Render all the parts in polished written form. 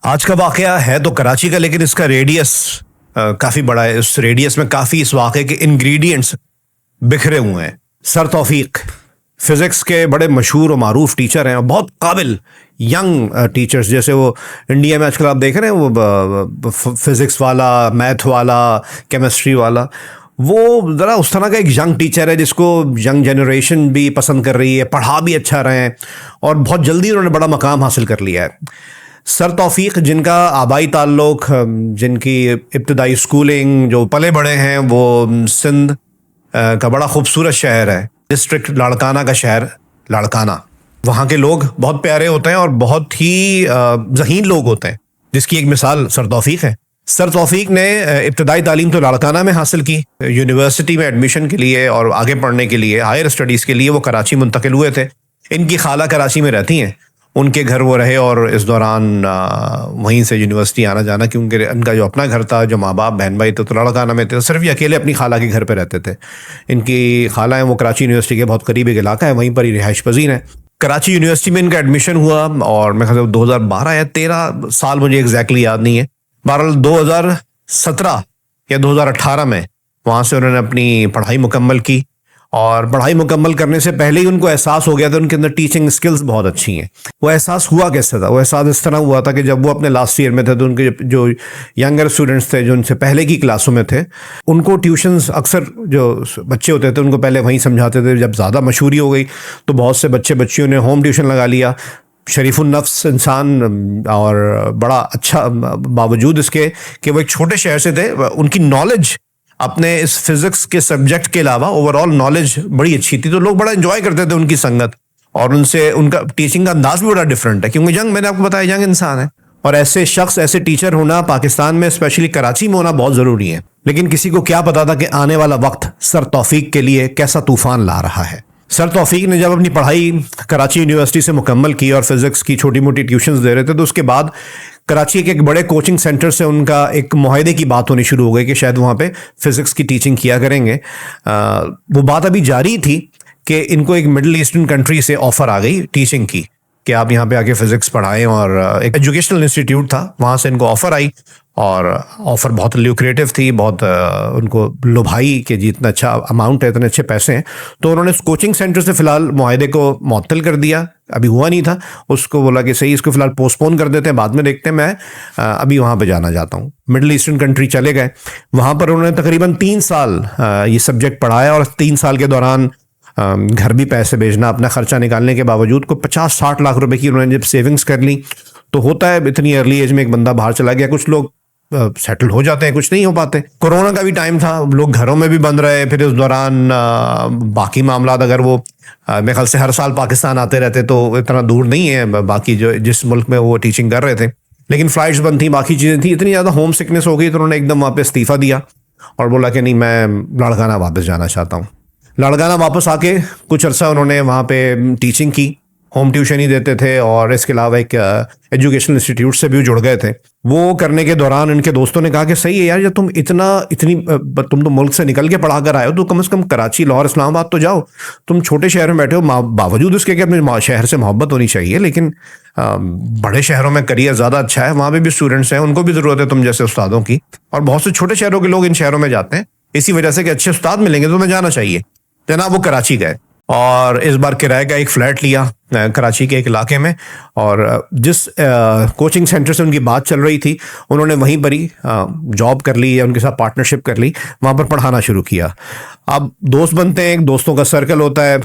आज का वाकया है तो कराची का, लेकिन इसका रेडियस काफ़ी बड़ा है। इस रेडियस में काफ़ी इस वाकये के इंग्रेडिएंट्स बिखरे हुए हैं। सर तौफीक फिज़िक्स के बड़े मशहूर और मारूफ टीचर हैं और बहुत काबिल यंग टीचर्स। जैसे वो इंडिया में आजकल आप देख रहे हैं वो फिज़िक्स वाला, मैथ वाला, केमिस्ट्री वाला, वो ज़रा उस तरह का एक यंग टीचर है जिसको यंग जनरेशन भी पसंद कर रही है, पढ़ा भी अच्छा रहे हैं और बहुत जल्दी उन्होंने बड़ा मकाम हासिल कर लिया है। सर तौफीक, जिनका आबाई ताल्लुक, जिनकी इब्तदाई स्कूलिंग, जो पले बड़े हैं वो सिंध का बड़ा खूबसूरत शहर है, डिस्ट्रिक्ट लाड़काना का शहर लाड़काना। वहाँ के लोग बहुत प्यारे होते हैं और बहुत ही ज़हीन लोग होते हैं, जिसकी एक मिसाल सर तौफीक है। सर तौफीक ने इब्तदाई तालीम तो लाड़काना में हासिल की। यूनिवर्सिटी में एडमिशन के लिए और आगे पढ़ने के लिए, हायर स्टडीज़ के लिए वो कराची मुंतकिल हुए थे। इनकी खाला कराची में रहती हैं, उनके घर वो रहे और इस दौरान वहीं से यूनिवर्सिटी आना जाना, क्योंकि इनका जो अपना घर था, जो माँ बाप बहन भाई थे तो लाड़काना में थे, सिर्फ ये अकेले अपनी खाला के घर पे रहते थे। इनकी खाला है वो कराची यूनिवर्सिटी के बहुत करीब एक इलाका है, वहीं पर ही रिहाइश पजीर है। कराची यूनिवर्सिटी में इनका एडमिशन हुआ और मैं ख्याल 2012 या 13 साल, मुझे एग्जैक्टली याद नहीं है, बहरहाल 2017 या 2018 में वहाँ से उन्होंने अपनी पढ़ाई मुकम्मल की। और पढ़ाई मुकम्मल करने से पहले ही उनको एहसास हो गया था उनके अंदर टीचिंग स्किल्स बहुत अच्छी हैं। वो एहसास हुआ कैसे था? वो एहसास इस तरह हुआ था कि जब वो अपने लास्ट ईयर में थे तो उनके जो यंगर स्टूडेंट्स थे, जो उनसे पहले की क्लासों में थे, उनको ट्यूशन्स, अक्सर जो बच्चे होते थे उनको पहले वहीं समझाते थे। जब ज़्यादा मशहूरी हो गई तो बहुत से बच्चियों ने होम ट्यूशन लगा लिया। शरीफुल नफ्स इंसान और बड़ा अच्छा, बावजूद इसके कि वो एक छोटे शहर से थे, उनकी नॉलेज अपने इस फिजिक्स के सब्जेक्ट के अलावा ओवरऑल नॉलेज बड़ी अच्छी थी, तो लोग बड़ा एंजॉय करते थे उनकी संगत। और उनसे उनका टीचिंग का अंदाज भी बड़ा डिफरेंट है, क्योंकि यंग, मैंने आपको बताया, यंग इंसान है और ऐसे शख्स, ऐसे टीचर होना पाकिस्तान में, स्पेशली कराची में होना बहुत ज़रूरी है। लेकिन किसी को क्या पता था कि आने वाला वक्त सर तौफीक के लिए कैसा तूफान ला रहा है। सर तौफीक ने जब अपनी पढ़ाई कराची यूनिवर्सिटी से मुकम्मल की और फिज़िक्स की छोटी मोटी ट्यूशन्स दे रहे थे, तो उसके बाद कराची के एक बड़े कोचिंग सेंटर से उनका एक मुआहदे की बात होनी शुरू हो गई कि शायद वहाँ पे फ़िज़िक्स की टीचिंग किया करेंगे। वो बात अभी जारी थी कि इनको एक मिडिल ईस्टर्न कंट्री से ऑफ़र आ गई टीचिंग की कि आप यहाँ पे आके फ़िज़िक्स पढ़ाएं, और एक एजुकेशनल इंस्टीट्यूट था, वहाँ से इनको ऑफ़र आई और ऑफ़र बहुत ल्यूक्रेटिव थी, बहुत उनको लुभाई कि जी इतना अच्छा अमाउंट है, इतने अच्छे पैसे हैं। तो उन्होंने उस कोचिंग सेंटर से फ़िलहाल मुआहदे को मुअत्तल कर दिया, अभी हुआ नहीं था। उसको बोला कि सही, इसको फ़िलहाल पोस्टपोन कर देते हैं, बाद में देखते हैं। मैं अभी वहाँ पे जाना चाहता हूँ। मिडिल ईस्टर्न कंट्री चले गए, वहाँ पर उन्होंने तकरीबन 3 साल ये सब्जेक्ट पढ़ाया और 3 साल के दौरान घर भी पैसे भेजना, अपना खर्चा निकालने के बावजूद को 50-60 लाख रुपए की उन्होंने जब सेविंग्स कर ली। तो होता है इतनी अर्ली एज में एक बंदा बाहर चला गया, कुछ लोग सेटल हो जाते हैं, कुछ नहीं हो पाते। कोरोना का भी टाइम था, लोग घरों में भी बंद रहे, फिर उस दौरान बाकी मामला, अगर वो मेरे ख्याल से हर साल पाकिस्तान आते रहते तो इतना दूर नहीं है बाकी जो जिस मुल्क में वो टीचिंग कर रहे थे, लेकिन फ़्लाइट्स बंद थी, बाकी चीज़ें थी, इतनी ज़्यादा होम सिकनेस हो गई तो उन्होंने एकदम वहाँ पे इस्तीफ़ा दिया और बोला कि नहीं, मैं लाड़काना वापस जाना चाहता हूँ। लाड़काना वापस आके कुछ अर्सा उन्होंने वहाँ पे टीचिंग की, होम ट्यूशन ही देते थे और इसके अलावा एक एजुकेशनल इंस्टीट्यूट से भी जुड़ गए थे। वो करने के दौरान इनके दोस्तों ने कहा कि सही है यार, जब तुम तुम तो मुल्क से निकल के पढ़ा कर आए हो, तो कम से कम कराची, लाहौर, इस्लामाबाद तो जाओ। तुम छोटे शहर में बैठे हो, बावजूद उसके कि अपने शहर से मोहब्बत होनी चाहिए, लेकिन बड़े शहरों में करियर ज़्यादा अच्छा है, वहाँ पे भी स्टूडेंट्स हैं, उनको भी ज़रूरत है तुम जैसे उस्तादों की। और बहुत से छोटे शहरों के लोग इन शहरों में जाते हैं इसी वजह से कि अच्छे उस्ताद मिलेंगे तो तुम्हें जाना चाहिए। जनाब वो कराची गए और इस बार किराए का एक फ़्लैट लिया कराची के एक इलाके में, और जिस कोचिंग सेंटर से उनकी बात चल रही थी उन्होंने वहीं पर ही जॉब कर ली या उनके साथ पार्टनरशिप कर ली, वहाँ पर पढ़ाना शुरू किया। अब दोस्त बनते हैं, एक दोस्तों का सर्कल होता है,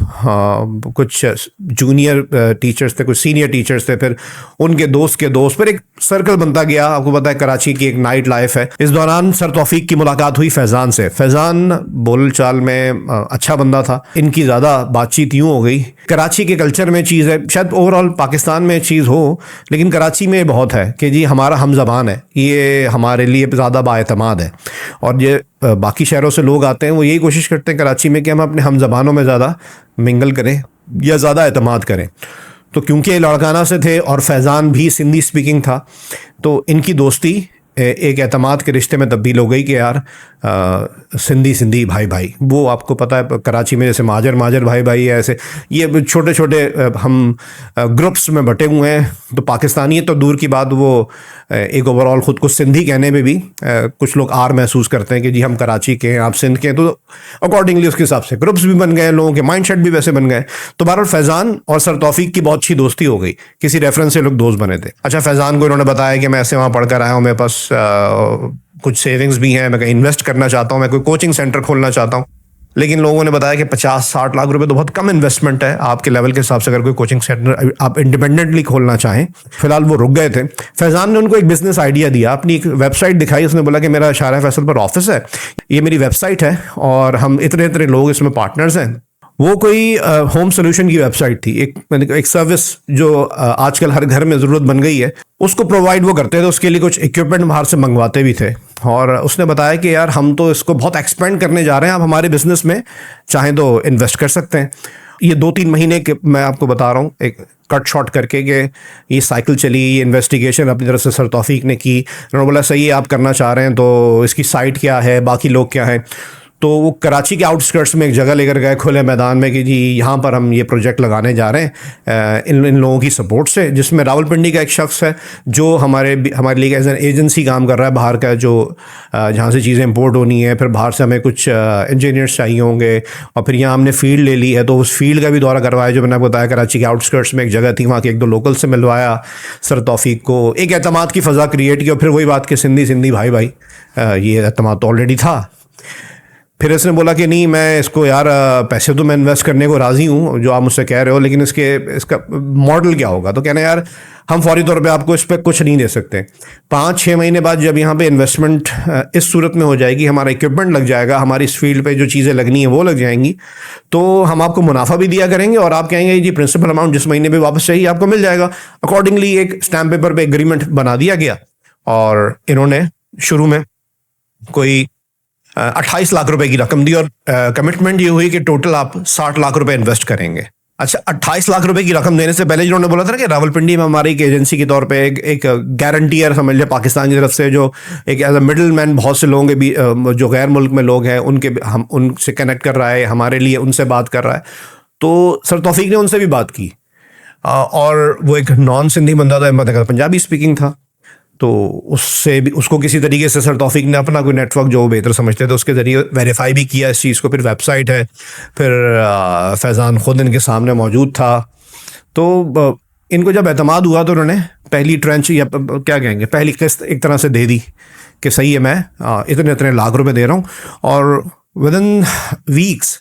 कुछ जूनियर टीचर्स थे, कुछ सीनियर टीचर्स थे, फिर उनके दोस्त के दोस्त, फिर एक सर्कल बनता गया। आपको पता है कराची की एक नाइट लाइफ है। इस दौरान सर तौफीक की मुलाकात हुई फैज़ान से। फैज़ान बोल चाल में अच्छा बंदा था, इनकी ज़्यादा बातचीत यूँ हो गई। कराची के कल्चर में चीज़ है, शायद ओवरऑल पाकिस्तान में चीज़ हो, लेकिन कराची में बहुत है कि जी हमारा हम ज़बान है, ये हमारे लिए ज़्यादा बाएतमाद है। और ये बाकी शहरों से लोग आते हैं, वो यही कोशिश करते हैं कराची में कि हम अपने हम ज़बानों में ज़्यादा मिंगल करें या ज़्यादा एतमाद करें। तो क्योंकि लाड़काना से थे और फैज़ान भी सिंधी स्पीकिंग था, तो इनकी दोस्ती एक एतमाद के रिश्ते में तब्दील हो गई कि यार सिंधी सिंधी भाई भाई। वो आपको पता है कराची में जैसे माजर माजर भाई भाई है, ऐसे ये छोटे छोटे हम ग्रुप्स में बटे हुए हैं। तो पाकिस्तानी है तो दूर की बात, वो एक ओवरऑल ख़ुद को सिंधी कहने में भी कुछ लोग आर महसूस करते हैं कि जी हम कराची के हैं, आप सिंध के हैं। तो अकॉर्डिंगली उसके हिसाब से ग्रुप्स भी बन गए, लोगों के माइंडसेट भी वैसे बन गए। तो बहरहाल फैज़ान और सर तौफीक की बहुत अच्छी दोस्ती हो गई, किसी रेफरेंस से लोग दोस्त बने थे। अच्छा, फैज़ान को इन्होंने बताया कि मैं ऐसे वहाँ पढ़ कर आया हूँ, मेरे पास कुछ सेविंग्स भी हैं, मैं कहीं इन्वेस्ट करना चाहता हूँ, मैं कोई कोचिंग सेंटर खोलना चाहता हूँ। लेकिन लोगों ने बताया कि 50-60 लाख रुपए तो बहुत कम इन्वेस्टमेंट है आपके लेवल के हिसाब से, अगर कोई कोचिंग सेंटर आप इंडिपेंडेंटली खोलना चाहें। फिलहाल वो रुक गए थे। फैज़ान ने उनको एक बिजनेस आइडिया दिया, अपनी एक वेबसाइट दिखाई। उसने बोला कि मेरा शारा फैसल पर ऑफिस है, ये मेरी वेबसाइट है और हम इतने इतने लोग इसमें पार्टनर्स हैं। वो कोई होम सोल्यूशन की वेबसाइट थी, एक सर्विस जो आजकल हर घर में ज़रूरत बन गई है, उसको प्रोवाइड वो करते थे। उसके लिए कुछ इक्विपमेंट बाहर से मंगवाते भी थे। और उसने बताया कि यार हम तो इसको बहुत एक्सपेंड करने जा रहे हैं, आप हमारे बिजनेस में चाहें तो इन्वेस्ट कर सकते हैं। ये 2-3 महीने के मैं आपको बता रहा हूँ, एक कट शॉट करके कि ये साइकिल चली, ये इन्वेस्टिगेशन अपनी तरफ से सर तौफीक ने की। उन्होंने बोला सही है, आप करना चाह रहे हैं तो इसकी साइट क्या है, बाकी लोग क्या हैं। तो वो कराची के आउटस्कर्ट्स में एक जगह लेकर गए खुले मैदान में कि जी यहाँ पर हम ये प्रोजेक्ट लगाने जा रहे हैं इन लोगों की सपोर्ट से, जिसमें रावलपिंडी का एक शख्स है जो हमारे लिए एज एन एजेंसी काम कर रहा है बाहर का, जो जहाँ से चीज़ें इंपोर्ट होनी है, फिर बाहर से हमें कुछ इंजीनियर्स चाहिए होंगे, और फिर यहाँ हमने फील्ड ले ली है तो उस फील्ड का भी दौरा करवाया जो मैंने आपको बताया। कराची के आउटस्कर्ट्स में एक जगह थी, वहाँ के 1-2 लोकल से मिलवाया सर तौफीक को, एक एतमाद की फ़ज़ा क्रिएट की। और फिर वही बात कि सिंधी सिंधी भाई भाई, ये एतमाद तो ऑलरेडी था। फिर इसने बोला कि नहीं, मैं इसको यार पैसे तो मैं इन्वेस्ट करने को राज़ी हूँ जो आप मुझसे कह रहे हो, लेकिन इसका मॉडल क्या होगा। तो कहना यार हम फौरी तौर पे आपको इस पर कुछ नहीं दे सकते। 5-6 महीने बाद जब यहाँ पे इन्वेस्टमेंट इस सूरत में हो जाएगी, हमारा इक्विपमेंट लग जाएगा, हमारी इस फील्ड पे जो चीज़ें लगनी है वो लग जाएंगी, तो हम आपको मुनाफा भी दिया करेंगे और आप कहेंगे जी प्रिंसिपल अमाउंट जिस महीने में वापस चाहिए आपको मिल जाएगा। अकॉर्डिंगली एक स्टैम्प पेपर पर एग्रीमेंट बना दिया गया और इन्होंने शुरू में कोई 28 लाख रुपए की रकम दी और कमिटमेंट ये हुई कि टोटल आप 60 लाख रुपए इन्वेस्ट करेंगे। अच्छा, 28 लाख रुपए की रकम देने से पहले जिन्होंने बोला था ना कि रावलपिंडी में हमारी एक एजेंसी के तौर पे एक गारंटीयर समझ लिया पाकिस्तान की तरफ से, जो एक एज अ मिडल मैन बहुत से लोगों के भी जो गैर मुल्क में लोग हैं हम उनसे कनेक्ट कर रहा है, हमारे लिए उनसे बात कर रहा है। तो सर तौफीक ने उनसे भी बात की और वो एक नॉन सिंधी बंदा था, मतलब पंजाबी स्पीकिंग था। तो उससे भी उसको किसी तरीके से सर तौफीक ने अपना कोई नेटवर्क जो बेहतर समझते थे उसके ज़रिए वेरीफाई भी किया इस चीज़ को। फिर वेबसाइट है, फिर फैज़ान ख़ुद इनके सामने मौजूद था। तो इनको जब एतमाद हुआ तो उन्होंने पहली ट्रेंच या क्या कहेंगे पहली किस्त एक तरह से दे दी कि सही है, मैं इतने इतने लाख रुपए दे रहा हूँ। और विदिन वीक्स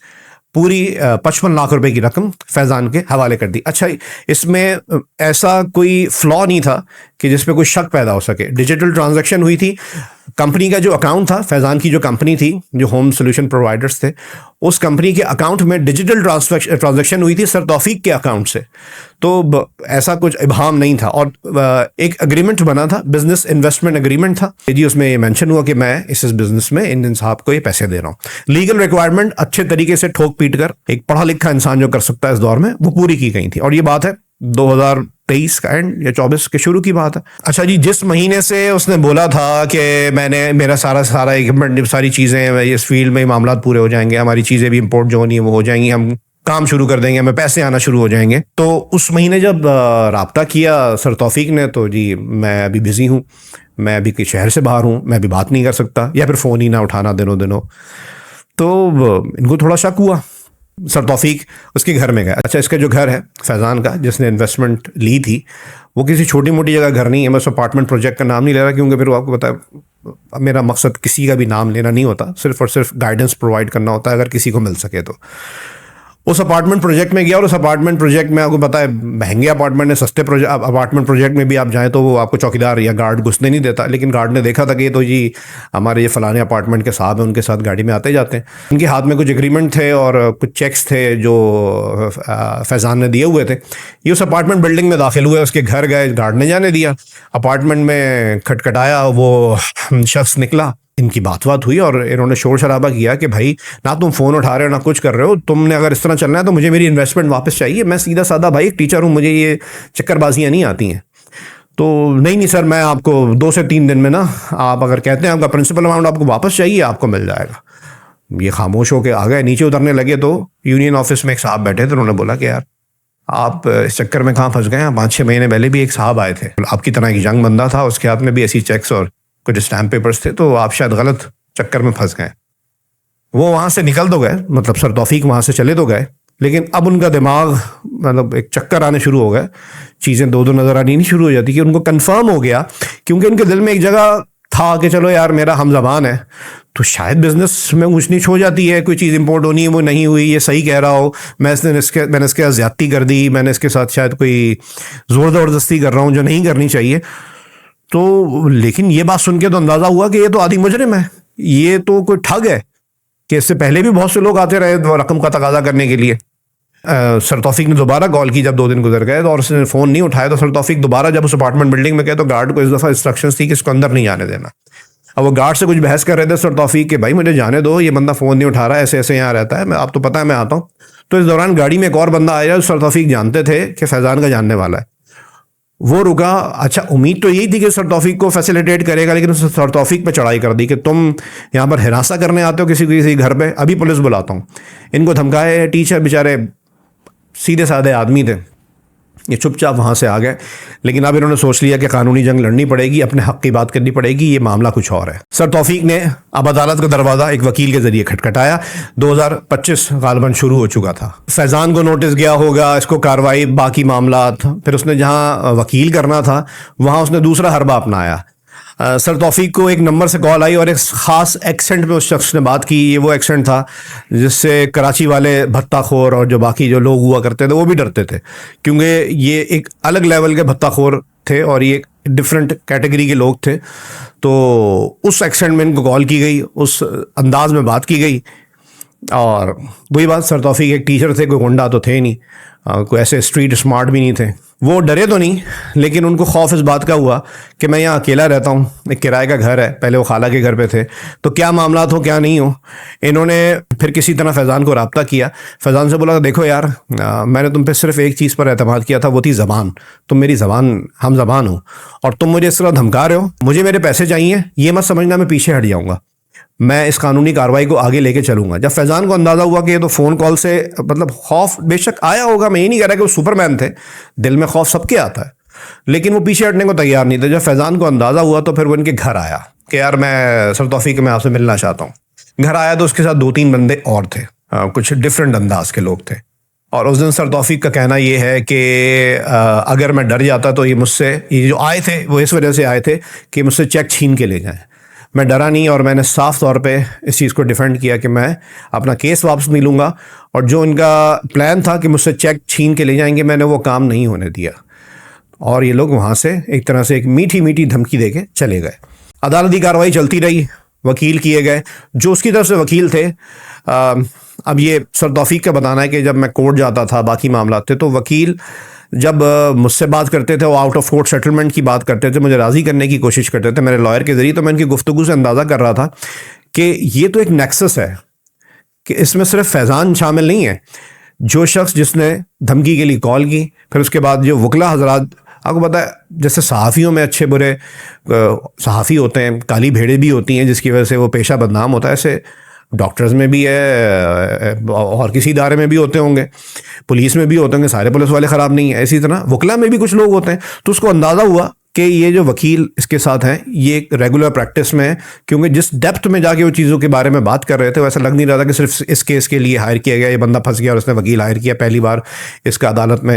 पूरी 55 लाख रुपए की रकम फैज़ान के हवाले कर दी। अच्छा, इसमें ऐसा कोई फ्लॉ नहीं था कि जिस पे कोई शक पैदा हो सके। डिजिटल ट्रांजैक्शन हुई थी, कंपनी का जो अकाउंट था, फैज़ान की जो कंपनी थी जो होम सोल्यूशन प्रोवाइडर्स थे, उस कंपनी के अकाउंट में डिजिटल ट्रांजैक्शन हुई थी सर तौफीक के अकाउंट से। तो ऐसा कुछ इबाहम नहीं था। और एक एग्रीमेंट बना था, बिजनेस इन्वेस्टमेंट एग्रीमेंट था जी, उसमें ये मेंशन हुआ कि मैं इस बिजनेस में इन साहब को ये पैसे दे रहा हूँ। लीगल रिक्वायरमेंट अच्छे तरीके से ठोक पीट कर एक पढ़ा लिखा इंसान जो कर सकता है इस दौर में, वो पूरी की गई थी। और ये बात है 2023 का एंड या 24 के शुरू की बात है। अच्छा जी, जिस महीने से उसने बोला था कि मेरा सारा इक्विपमेंट, सारी चीज़ें इस फील्ड में मामला पूरे हो जाएंगे, हमारी चीज़ें भी इंपोर्ट जो होनी है वो हो जाएंगी, हम काम शुरू कर देंगे, हमें पैसे आना शुरू हो जाएंगे। तो उस महीने जब राब्ता किया सर तौफीक ने, तो जी मैं अभी बिज़ी हूँ, मैं अभी किसी शहर से बाहर हूँ, मैं अभी बात नहीं कर सकता, या फिर फ़ोन ही ना उठाना दिनों। तो इनको थोड़ा शक हुआ। सर तौफीक उसके घर में गए। अच्छा, इसका जो घर है फैज़ान का जिसने इन्वेस्टमेंट ली थी, वो किसी छोटी मोटी जगह घर नहीं है। मैं उस अपार्टमेंट प्रोजेक्ट का नाम नहीं ले रहा क्योंकि फिर आपको पता है मेरा मकसद किसी का भी नाम लेना नहीं होता, सिर्फ और सिर्फ गाइडेंस प्रोवाइड करना होता है अगर किसी को मिल सके तो। उस अपार्टमेंट प्रोजेक्ट में गया और उस अपार्टमेंट प्रोजेक्ट में आपको पता है महंगे अपार्टमेंट है, सस्ते अपार्टमेंट प्रोजेक्ट में भी आप जाएँ तो वो आपको चौकीदार या गार्ड घुसने नहीं देता। लेकिन गार्ड ने देखा था कि ये तो जी हमारे ये फलाने अपार्टमेंट के साहब हैं, उनके साथ गाड़ी में आते जाते हैं। उनके हाथ में कुछ एग्रीमेंट थे और कुछ चेक्स थे जो फैज़ान ने दिए हुए थे। ये उस अपार्टमेंट बिल्डिंग में दाखिल हुए, उसके घर गए, गार्ड ने जाने दिया, अपार्टमेंट में खटखटाया, वो शख्स निकला, इनकी बात हुई और इन्होंने शोर शराबा किया कि भाई ना तुम फ़ोन उठा रहे हो ना कुछ कर रहे हो, तुमने अगर इस तरह चलना है तो मुझे मेरी इन्वेस्टमेंट वापस चाहिए। मैं सीधा सादा भाई एक टीचर हूँ, मुझे ये चक्करबाजियाँ नहीं आती हैं। तो नहीं नहीं सर, मैं आपको 2 से 3 दिन में ना, आप अगर कहते हैं आपका प्रिंसिपल अमाउंट आपको वापस चाहिए, आपको मिल जाएगा। ये खामोश होके आ गए। नीचे उतरने लगे तो यूनियन ऑफिस में एक साहब बैठे थे, उन्होंने बोला कि यार आप इस चक्कर में कहाँ फंस गए हैं, 5-6 महीने पहले भी एक साहब आए थे, आपकी तरह एक यंग बंदा था, उसके हाथ में भी ऐसी चेक्स और कुछ स्टैम्प पेपर्स थे, तो आप शायद गलत चक्कर में फंस गए। वो वहाँ से निकल तो गए, मतलब सर तौफीक वहाँ से चले तो गए, लेकिन अब उनका दिमाग मतलब एक चक्कर आने शुरू हो गए, चीज़ें दो दो नज़र आनी नहीं शुरू हो जाती कि उनको कंफर्म हो गया, क्योंकि उनके दिल में एक जगह था कि चलो यार मेरा हम ज़बान है, तो शायद बिजनेस में ऊंच नीच हो जाती है, कोई चीज़ इंपोर्ट होनी है वो नहीं हुई, ये सही कह रहा हो, मैंने इसके साथ ज्यादती कर दी, मैंने इसके साथ शायद कोई ज़ोर ज़बरदस्ती कर रहा हूँ जो नहीं करनी चाहिए। तो लेकिन ये बात सुन के तो अंदाज़ा हुआ कि ये तो आदि मुजरिम है, ये तो कोई ठग है, कि इससे पहले भी बहुत से लोग आते रहे रकम का तकाजा करने के लिए। सर तौफीक ने दोबारा कॉल की जब 2 दिन गुजर गए, तो और उसने फ़ोन नहीं उठाया, तो सर तौफीक दोबारा जब उस अपार्टमेंट बिल्डिंग में गए तो गार्ड को इस दफ़ा इंस्ट्रक्शंस थी कि इसको अंदर नहीं जाने देना। अब वो गार्ड से कुछ बहस कर रहे थे सर तौफीक के, भाई मुझे जाने दो, ये बंदा फ़ोन नहीं उठा रहा है, ऐसे ऐसे यहाँ रहता है, मैं आप तो पता है मैं आता हूँ। तो इस दौरान गाड़ी में एक और बंदा आया, सर तौफीक जानते थे कि फैज़ान का जानने वाला है, वो रुका। अच्छा, उम्मीद तो यही थी कि सर तौफीक को फैसिलिटेट करेगा, लेकिन उसने सर तौफीक पे चढ़ाई कर दी कि तुम यहाँ पर हिरासा करने आते हो किसी घर पे, अभी पुलिस बुलाता हूँ। इनको धमकाए। टीचर बेचारे सीधे साधे आदमी थे, ये चुपचाप वहाँ से आ गए, लेकिन अब इन्होंने सोच लिया कि कानूनी जंग लड़नी पड़ेगी, अपने हक की बात करनी पड़ेगी, ये मामला कुछ और है। सर तौफीक ने अब अदालत का दरवाज़ा एक वकील के जरिए खटखटाया। 2025 गालबन शुरू हो चुका था, फैज़ान को नोटिस गया होगा, इसको कार्रवाई, बाकी मामला, फिर उसने जहाँ वकील करना था वहाँ उसने दूसरा हरबा अपनाया। सर तौफीक को एक नंबर से कॉल आई और एक ख़ास एक्सेंट में उस शख्स ने बात की। ये वो एक्सेंट था जिससे कराची वाले भत्ताखोर और जो बाकी जो लोग हुआ करते थे वो भी डरते थे, क्योंकि ये एक अलग लेवल के भत्ताखोर थे और ये डिफरेंट कैटेगरी के लोग थे। तो उस एक्सेंट में इनको कॉल की गई, उस अंदाज में बात की गई, और वही बात, सर तौफीक एक टीचर थे, कोई गुंडा तो थे नहीं, कोई ऐसे स्ट्रीट स्मार्ट भी नहीं थे। वो डरे तो नहीं, लेकिन उनको खौफ इस बात का हुआ कि मैं यहाँ अकेला रहता हूँ, एक किराए का घर है, पहले वो खाला के घर पे थे, तो क्या मामला हो क्या नहीं हो। इन्होंने फिर किसी तरह फैज़ान को रब्ता किया, फैज़ान से बोला देखो यार, मैंने तुम पे सिर्फ एक चीज़ पर एतमाद किया था, वो थी ज़बान, तुम मेरी ज़बान हम ज़बान हो, और तुम मुझे इस तरह धमका रहे हो, मुझे मेरे पैसे चाहिए, ये मत समझना मैं पीछे हट जाऊँगा, मैं इस कानूनी कार्रवाई को आगे लेके चलूंगा। जब फैज़ान को अंदाज़ा हुआ कि ये तो फ़ोन कॉल से, मतलब खौफ बेशक आया होगा, मैं ये नहीं कह रहा कि वो सुपरमैन थे, दिल में खौफ सबके आता है, लेकिन वो पीछे हटने को तैयार नहीं थे। जब फैज़ान को अंदाज़ा हुआ तो फिर वो इनके घर आया कि यार मैं सर तौफीक, मैं आपसे मिलना चाहता हूँ। घर आया तो उसके साथ 2-3 बंदे और थे, कुछ डिफरेंट अंदाज के लोग थे, और उस दिन सर तौफीक का कहना ये है कि अगर मैं डर जाता तो ये मुझसे, ये जो आए थे वो इस वजह से आए थे कि मुझसे चेक छीन के ले जाएँ। मैं डरा नहीं, और मैंने साफ तौर पे इस चीज़ को डिफेंड किया कि मैं अपना केस वापस नहीं लूँगा, और जो इनका प्लान था कि मुझसे चेक छीन के ले जाएंगे, मैंने वो काम नहीं होने दिया। और ये लोग वहाँ से एक तरह से एक मीठी मीठी धमकी दे के चले गए। अदालती कार्रवाई चलती रही, वकील किए गए, जो उसकी तरफ से वकील थे। अब ये सर तौफीक का बताना है कि जब मैं कोर्ट जाता था, बाकी मामला थे, तो वकील जब मुझसे बात करते थे वो आउट ऑफ कोर्ट सेटलमेंट की बात करते थे, मुझे राज़ी करने की कोशिश करते थे मेरे लॉयर के ज़रिए। तो मैं इनकी गुफ्तगू से अंदाज़ा कर रहा था कि ये तो एक नेक्सस है, कि इसमें सिर्फ फैज़ान शामिल नहीं है, जो शख्स जिसने धमकी के लिए कॉल की, फिर उसके बाद जो वकला हजरात, आपको पता है जैसे सहाफ़ियों में अच्छे बुरे सहाफ़ी होते हैं, काली भेड़ें भी होती हैं जिसकी वजह से वो पेशा बदनाम होता है, ऐसे डॉक्टर्स में भी है और किसी इदारे में भी होते होंगे, पुलिस में भी होते होंगे, सारे पुलिस वाले ख़राब नहीं है, इसी तरह वकला में भी कुछ लोग होते हैं। तो उसको अंदाज़ा हुआ कि ये जो वकील इसके साथ हैं ये एक रेगुलर प्रैक्टिस में है, क्योंकि जिस डेप्थ में जाके वो चीज़ों के बारे में बात कर रहे थे वैसा लग नहीं रहा था कि सिर्फ इस केस के लिए हायर किया गया, ये बंदा फंस गया और उसने वकील हायर किया, पहली बार इसका अदालत में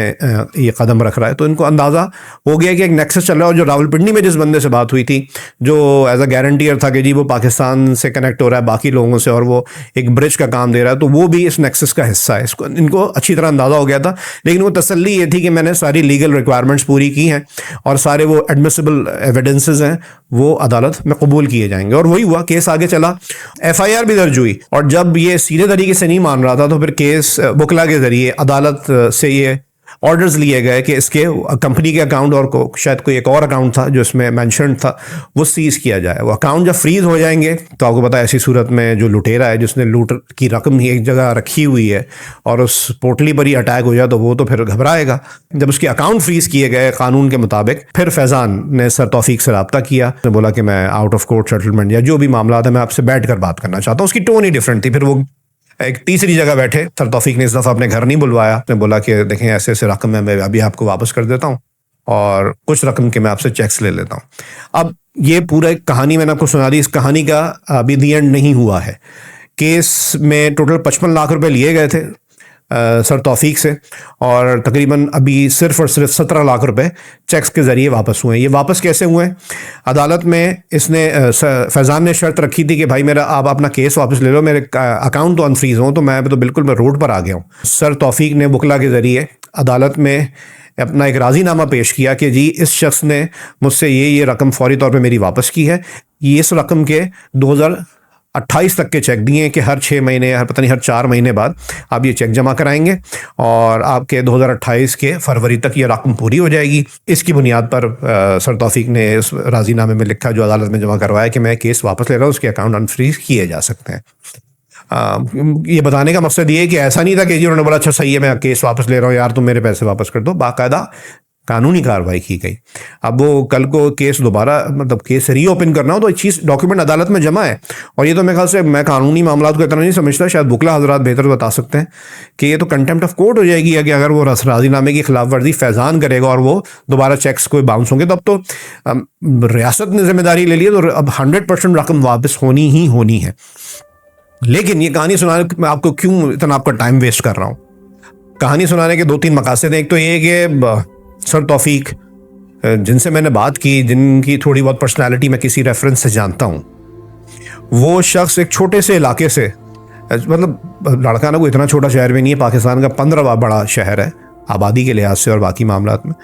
ये कदम रख रहा है। तो इनको अंदाज़ा हो गया कि एक नेक्सस चल रहा है। और जो रावलपिंडी में जिस बंदे से बात हुई थी, जो एज अ गारंटियर था कि जी वो पाकिस्तान से कनेक्ट हो रहा है बाकी लोगों से और वो एक ब्रिज का काम दे रहा है, तो वो भी इस नेक्सस का हिस्सा है। इसको इनको अच्छी तरह अंदाज़ा हो गया था, लेकिन वो तसल्ली ये थी कि मैंने सारी लीगल रिक्वायरमेंट्स पूरी की हैं और सारे वो एडमिसिबल एविडेंसेस हैं वो अदालत में कबूल किए जाएंगे। और वही हुआ, केस आगे चला, एफआईआर भी दर्ज हुई। और जब ये सीधे तरीके से नहीं मान रहा था तो फिर केस वकला के ज़रिए अदालत से ये ऑर्डर्स लिए गए कि इसके कंपनी के अकाउंट और को शायद कोई एक और अकाउंट था जो इसमें मैंशन था, वो सीज किया जाए। वो अकाउंट जब फ्रीज हो जाएंगे तो आपको पता है ऐसी सूरत में जो लुटेरा है, जिसने लूट की रकम ही एक जगह रखी हुई है और उस पोटली पर ही अटैक हो जाए, तो वो तो फिर घबराएगा। जब उसके अकाउंट फ्रीज किए गए कानून के मुताबिक, फिर फैज़ान ने सर तौफीक से रब्ता किया, उसने बोला कि मैं आउट ऑफ कोर्ट सेटलमेंट या जो भी मामला है मैं आपसे बैठ कर बात करना चाहता हूँ। उसकी टोन ही डिफरेंट थी। फिर वो एक तीसरी जगह बैठे, सर तौफीक ने इस दफ़ा अपने घर नहीं बुलवाया, उसने बोला कि देखें ऐसे ऐसे रकम है, मैं अभी आपको वापस कर देता हूँ और कुछ रकम के मैं आपसे चेक्स ले लेता हूँ। अब ये पूरा एक कहानी मैंने आपको सुना दी। इस कहानी का अभी दी एंड नहीं हुआ है। केस में टोटल 55 लाख रुपए लिए गए थे सर तौफीक से, और तकरीबन अभी सिर्फ और सिर्फ 17 लाख रुपए चेक्स के ज़रिए वापस हुए हैं। ये वापस कैसे हुए? अदालत में इसने फैज़ान ने शर्त रखी थी कि भाई मेरा आप अपना केस वापस ले लो, मेरे अकाउंट तो अनफ्रीज़ हो, तो मैं तो बिल्कुल मैं रोड पर आ गया हूँ। सर तौफीक ने वकला के ज़रिए अदालत में अपना एक राज़ीनामा पेश किया कि जी इस शख्स ने मुझसे ये रकम फौरी तौर पे मेरी वापस की है। ये इस रकम के 2028 तक के चेक दिए कि हर 6 महीने, हर पता नहीं हर 4 महीने बाद आप ये चेक जमा कराएंगे और आपके 2028 के फरवरी तक ये रकम पूरी हो जाएगी। इसकी बुनियाद पर सर तौफीक ने इस राज़ीनामे में लिखा जो अदालत में जमा करवाया कि मैं केस वापस ले रहा हूँ, उसके अकाउंट अनफ्रीज किए जा सकते हैं। ये बताने का मकसद ये है कि ऐसा नहीं था कि जी उन्होंने बोला अच्छा सही है मैं केस वापस ले रहा हूँ यार, तुम मेरे पैसे वापस कर दो। बाकायदा कानूनी कार्रवाई की गई। अब वो कल को केस दोबारा मतलब केस रीओपन करना हो तो चीज़ डॉक्यूमेंट अदालत में जमा है। और ये तो मेरे ख्याल से, मैं कानूनी मामला को इतना नहीं समझता, शायद बुकला हजरात बेहतर बता सकते हैं कि ये तो कंटेम्प्ट ऑफ कोर्ट हो जाएगी कि अगर वो राज़ीनामे की खिलाफ वर्जी फैज़ान करेगा और वो दोबारा चेक्स कोई बाउंस होंगे, तो अब तो रियासत ने जिम्मेदारी ले ली है, तो अब 100% रकम वापस होनी ही होनी है। लेकिन ये कहानी सुनाने मैं आपको क्यों इतना आपका टाइम वेस्ट कर रहा हूँ? कहानी सुनाने के 2-3 मकासद हैं। एक तो ये कि सर तौफीक जिनसे मैंने बात की, जिनकी थोड़ी बहुत पर्सनालिटी मैं किसी रेफरेंस से जानता हूँ, वो शख्स एक छोटे से इलाके से, मतलब लड़काना कोई इतना छोटा शहर भी नहीं है, पाकिस्तान का 15वां बड़ा शहर है आबादी के लिहाज से और बाकी मामलात में,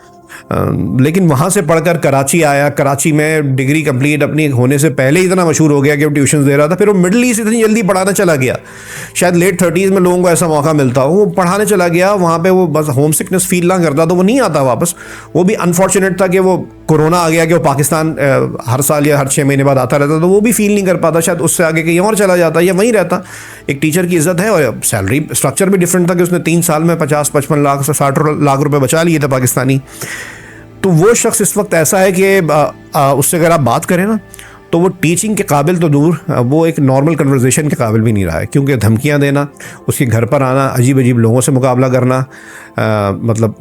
लेकिन वहाँ से पढ़कर कराची आया। कराची में डिग्री कंप्लीट अपनी होने से पहले इतना मशहूर हो गया कि वो ट्यूशन दे रहा था। फिर वो मिडल ईस्ट इतनी जल्दी पढ़ाना चला गया, शायद लेट 30s में लोगों को ऐसा मौका मिलता हो, वो पढ़ाने चला गया। वहाँ पे वो बस होम सिकनेस फील ना करता तो वो नहीं आता वापस। वो भी अनफॉर्चुनेट था कि वो कोरोना आ गया कि वो पाकिस्तान हर साल या हर 6 महीने बाद आता रहता, तो वो भी फील नहीं कर पाता। शायद उससे आगे कहीं और चला जाता या वहीं रहता। एक टीचर की इज्जत है और सैलरी स्ट्रक्चर भी डिफरेंट था कि उसने 3 साल में 50-55 लाख से 60 लाख रुपए बचा लिए थे पाकिस्तानी। तो वो शख्स इस वक्त ऐसा है कि उससे अगर आप बात करें ना, तो वो टीचिंग के काबिल तो दूर, वो एक नॉर्मल कन्वर्सेशन के काबिल भी नहीं रहा है, क्योंकि धमकियां देना, उसके घर पर आना, अजीब अजीब लोगों से मुकाबला करना, मतलब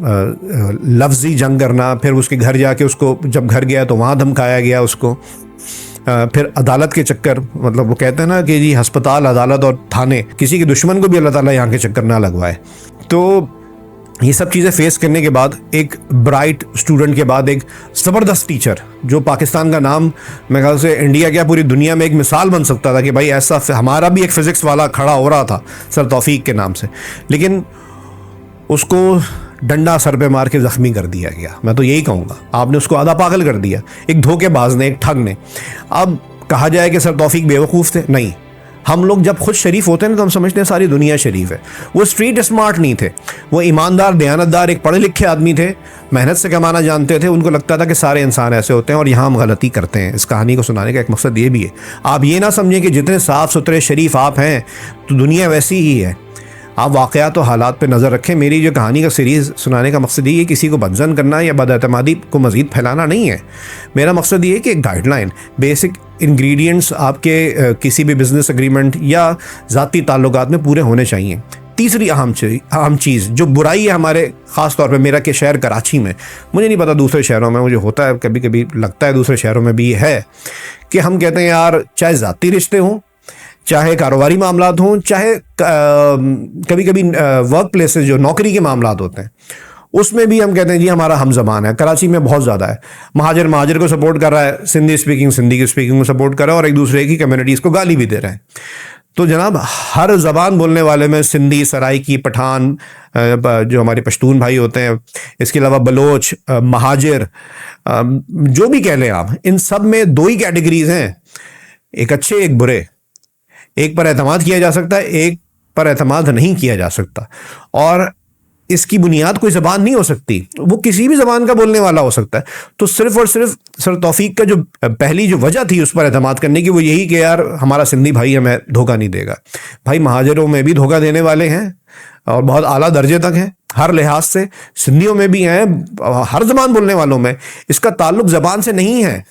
लफ्ज़ी जंग करना, फिर उसके घर जाके उसको जब घर गया तो वहाँ धमकाया गया उसको, फिर अदालत के चक्कर, मतलब वो कहते हैं ना कि जी हस्पताल, अदालत और थाने, किसी के दुश्मन को भी अल्लाह ताला यहाँ के चक्कर ना लगवाए। तो ये सब चीज़ें फेस करने के बाद एक ब्राइट स्टूडेंट के बाद एक ज़बरदस्त टीचर, जो पाकिस्तान का नाम मेरे ख्याल से इंडिया क्या पूरी दुनिया में एक मिसाल बन सकता था कि भाई ऐसा, हमारा भी एक फ़िज़िक्स वाला खड़ा हो रहा था सर तौफीक के नाम से, लेकिन उसको डंडा सर पे मार के ज़ख्मी कर दिया गया। मैं तो यही कहूँगा, आपने उसको आधा पागल कर दिया, एक धोखेबाज ने, एक ठग ने। अब कहा जाए कि सर तौफीक बेवकूफ़ थे, नहीं। हम लोग जब खुद शरीफ होते हैं ना तो हम समझते हैं सारी दुनिया शरीफ है। वो स्ट्रीट स्मार्ट नहीं थे, वो ईमानदार, दयानतदार, एक पढ़े लिखे आदमी थे, मेहनत से कमाना जानते थे। उनको लगता था कि सारे इंसान ऐसे होते हैं और यहाँ हम गलती करते हैं। इस कहानी को सुनाने का एक मकसद ये भी है, आप ये ना समझें कि जितने साफ़ सुथरे शरीफ आप हैं तो दुनिया वैसी ही है। आप वाक़यात और हालात पे नज़र रखें। मेरी जो कहानी का सीरीज़ सुनाने का मकसद ये किसी को बदजन करना या बदअतमादी को मज़ीद फैलाना नहीं है। मेरा मकसद ये है कि गाइडलाइन, बेसिक इंग्रेडिएंट्स आपके किसी भी बिज़नेस एग्रीमेंट या ज़ाती ताल्लुकात में पूरे होने चाहिए। तीसरी अहम चीज़ जो बुराई है हमारे, ख़ास तौर पे मेरा के शहर कराची में, मुझे नहीं पता दूसरे शहरों में, मुझे होता है कभी कभी लगता है दूसरे शहरों में भी है, कि हम कहते हैं यार चाहे ज़ाती रिश्ते हों, चाहे कारोबारी मामलात हों, चाहे कभी कभी वर्क प्लेसेस जो नौकरी के मामलात होते हैं, उसमें भी हम कहते हैं जी हमारा हम ज़बान है। कराची में बहुत ज़्यादा है, महाजर को सपोर्ट कर रहा है, सिंधी की स्पीकिंग को सपोर्ट कर रहा है, और एक दूसरे की कम्युनिटीज़ को गाली भी दे रहे हैं। तो जनाब, हर ज़बान बोलने वाले में सिंधी, सराइकी, पठान, जो हमारे पश्तून भाई होते हैं, इसके अलावा बलोच, महाजर, जो भी कह लें आप, इन सब में 2 ही कैटेगरीज हैं, एक अच्छे एक बुरे। एक पर एतमाद किया जा सकता है, एक पर एतमाद नहीं किया जा सकता। और इसकी बुनियाद कोई ज़बान नहीं हो सकती, वो किसी भी ज़बान का बोलने वाला हो सकता है। तो सिर्फ और सिर्फ सर तौफीक का जो पहली जो वजह थी उस पर एतमाद करने की, वो यही कि यार हमारा सिंधी भाई हमें धोखा नहीं देगा। भाई महाजरों में भी धोखा देने वाले हैं और बहुत आला दर्जे तक हैं, हर लिहाज से सिंधियों में भी हैं, हर ज़बान बोलने वालों में। इसका ताल्लुक ज़बान से नहीं है।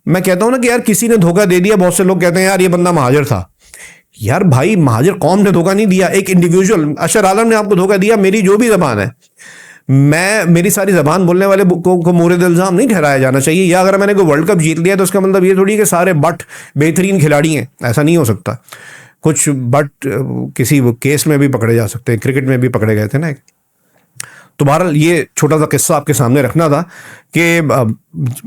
मैं कहता हूँ ना कि यार किसी ने धोखा दे दिया, बहुत से लोग कहते हैं यार ये बंदा महाजर था। यार भाई महाजर कौम ने धोखा नहीं दिया, एक इंडिविजुअल अशर आलम ने आपको धोखा दिया। मेरी जो भी ज़बान है, मेरी सारी ज़बान बोलने वाले को मोरद इल्ज़ाम नहीं ठहराया जाना चाहिए। या अगर मैंने कोई वर्ल्ड कप जीत लिया तो उसका मतलब ये थोड़ी कि सारे बट बेहतरीन खिलाड़ी हैं, ऐसा नहीं हो सकता। कुछ बट किसी केस में भी पकड़े जा सकते हैं, क्रिकेट में भी पकड़े गए थे ना। तो बहरहाल ये छोटा सा किस्सा आपके सामने रखना था कि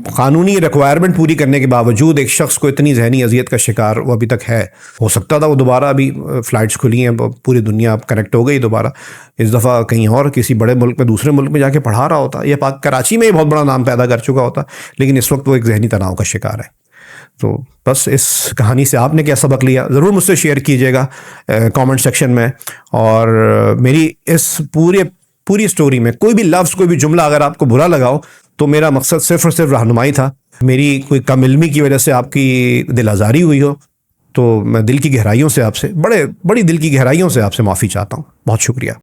कानूनी रिक्वायरमेंट पूरी करने के बावजूद एक शख्स को इतनी जहनी अजियत का शिकार वो अभी तक है। हो सकता था वो दोबारा, अभी फ़्लाइट्स खुली हैं, पूरी दुनिया अब कनेक्ट हो गई दोबारा, इस दफ़ा कहीं और किसी बड़े मुल्क में, दूसरे मुल्क में जाके पढ़ा रहा होता, या कराची में ही बहुत बड़ा नाम पैदा कर चुका होता, लेकिन इस वक्त वो एक जहनी तनाव का शिकार है। तो बस इस कहानी से आपने क्या सबक लिया, ज़रूर मुझसे शेयर कीजिएगा कमेंट सेक्शन में। और मेरी इस पूरी स्टोरी में कोई भी लफ्ज़, कोई भी जुमला अगर आपको बुरा लगा हो तो मेरा मकसद सिर्फ और सिर्फ रहनुमाई था। मेरी कोई कम इल्मी की वजह से आपकी दिल आज़ारी हुई हो तो मैं दिल की गहराइयों से आपसे, बड़ी दिल की गहराइयों से आपसे माफ़ी चाहता हूँ। बहुत शुक्रिया।